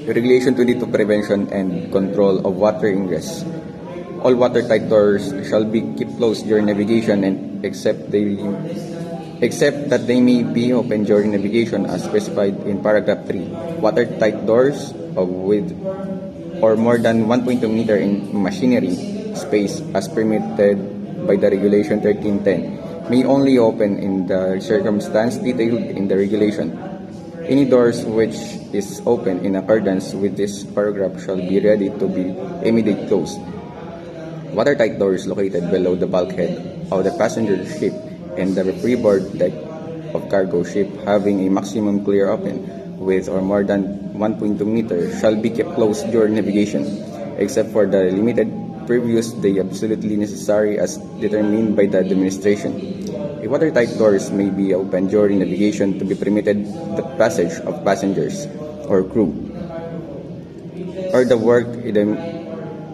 Regulation 22 Prevention and Control of Water Ingress. All watertight doors shall be kept closed during navigation and except that they may be open during navigation as specified in paragraph 3. Watertight doors with or more than 1.2 meter in machinery space as permitted by the Regulation 1310 may only open in the circumstance detailed in the regulation. Any doors which is open in accordance with this paragraph shall be ready to be immediately closed. Watertight doors located below the bulkhead of the passenger ship and the freeboard deck of cargo ship having a maximum clear open width or more than 1.2 meters shall be kept closed during navigation, except for the limited previous day absolutely necessary as determined by the administration. A watertight doors may be opened during navigation to be permitted the passage of passengers or crew, or the work in the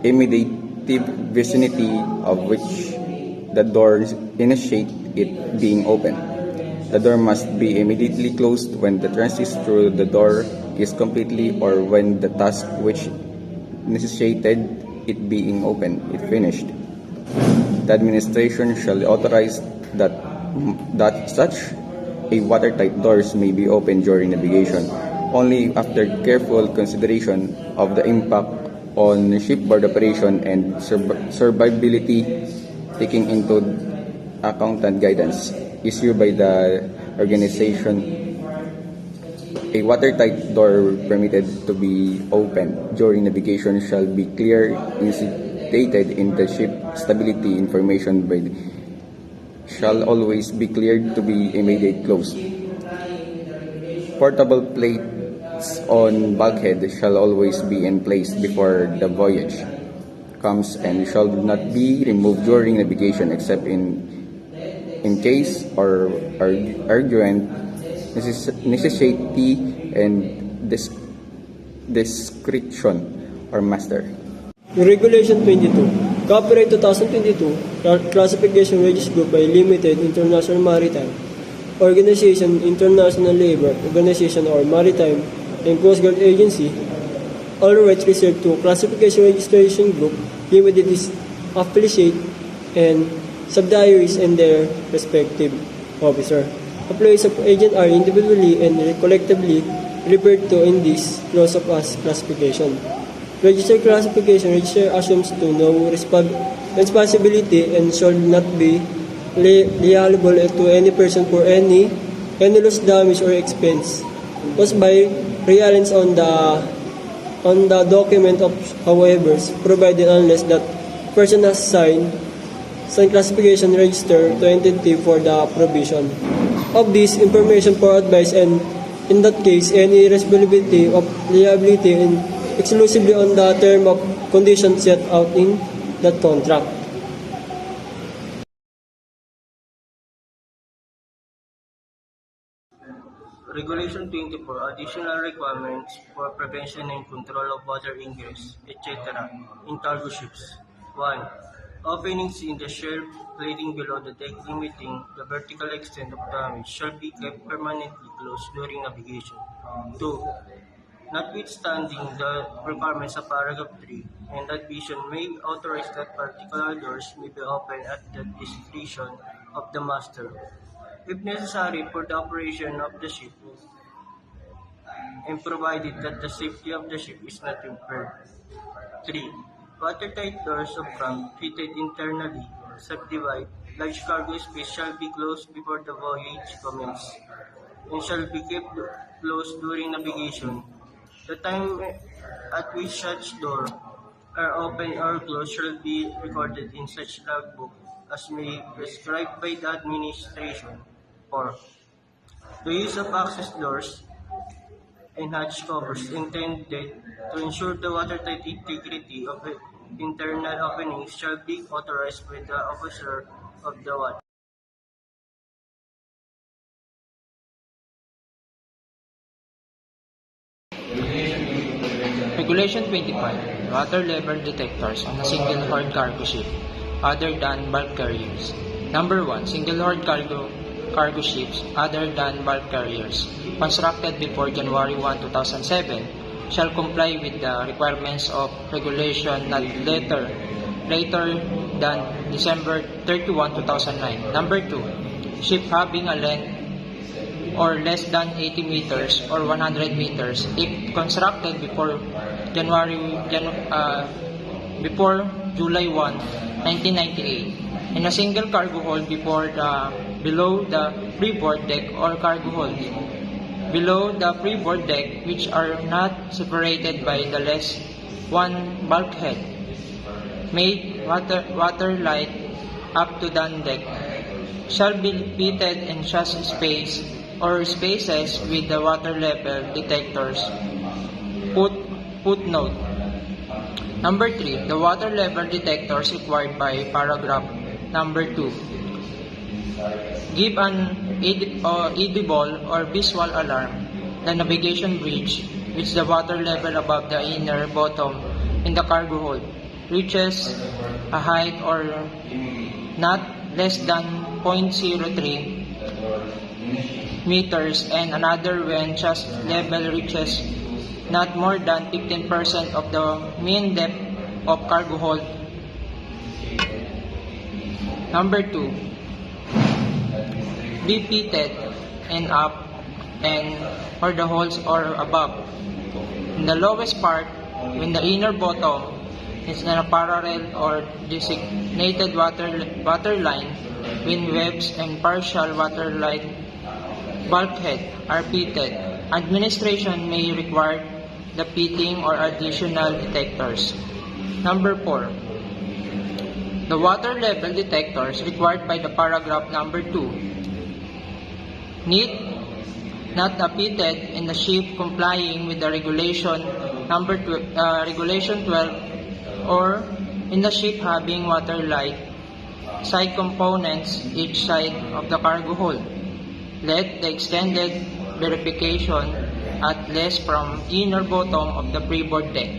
immediate vicinity of which the doors initiate it being open. The door must be immediately closed when the transit through the door is completely or when the task which necessitated it being open is finished. The administration shall authorize that such a watertight doors may be opened during navigation only after careful consideration of the impact on shipboard operation and survivability, taking into account guidance issued by the organization. A watertight door permitted to be opened during navigation shall be clearly stated in the ship stability information shall always be cleared to be immediately closed. Portable plates on bulkhead shall always be in place before the voyage comes and shall not be removed during navigation except in case or urgent necessity and discretion or master. Regulation 22. Copyright 2022, Classification Wages Group by Limited International Maritime Organization, International Labour Organization or Maritime and Coast Guard Agency. All rights reserved to Classification Registration Group Limited is affiliate and subsidiaries and their respective officer. Employees of agent are individually and collectively referred to in this clause of as classification. Registered classification register assumes to no responsibility and shall not be liable to any person for any loss, damage, or expense caused by reliance on the document of however provided unless that person has signed classification register to entity for the provision of this information for advice, and in that case any responsibility of liability in exclusively on the term of conditions set out in that contract. Regulation 24, Additional Requirements for Prevention and Control of Water Ingress, etc. in cargo ships. 1. Openings in the shelf plating below the deck limiting the vertical extent of damage shall be kept permanently closed during navigation. 2. Notwithstanding the requirements of paragraph 3, and that vision may authorize that particular doors may be opened at the discretion of the master, if necessary for the operation of the ship, and provided that the safety of the ship is not impaired. 3. Watertight doors of front fitted internally subdivide large cargo space shall be closed before the voyage commences, and shall be kept closed during navigation. The time at which such doors are open or closed shall be recorded in such logbook as may be prescribed by the administration. 4. The use of access doors and hatch covers intended to ensure the watertight integrity of the internal openings shall be authorized by the officer of the watch. Regulation 25. Water level detectors on a single horde cargo ship other than bulk carriers. Number 1. Single horde cargo ships other than bulk carriers constructed before January 1, 2007 shall comply with the requirements of regulation not later than December 31, 2009. Number 2, ship having a length or less than 80 meters or 100 meters if constructed before July 1, 1998, in a single cargo hold below the freeboard deck or cargo hold below the freeboard deck, which are not separated by the less one bulkhead, made waterlight up to down deck, shall be fitted in chassis space or spaces with the water level detectors. Footnote. Number 3, the water level detectors required by paragraph number 2 give an audible or visual alarm the navigation bridge which the water level above the inner bottom in the cargo hold reaches a height or not less than 0.03 meters, and another when chest level reaches not more than 15% of the mean depth of cargo hold. Number 2, be fitted and up and or the holes or above. In the lowest part, when the inner bottom is in a parallel or designated water line, when webs and partial water line bulkhead are fitted, administration may require the fitting or additional detectors. Number 4, the water level detectors required by the paragraph number 2 need not be fitted in the ship complying with the regulation 12 or in the ship having waterlight side components each side of the cargo hold. Let the extended verification at least from inner bottom of the freeboard deck.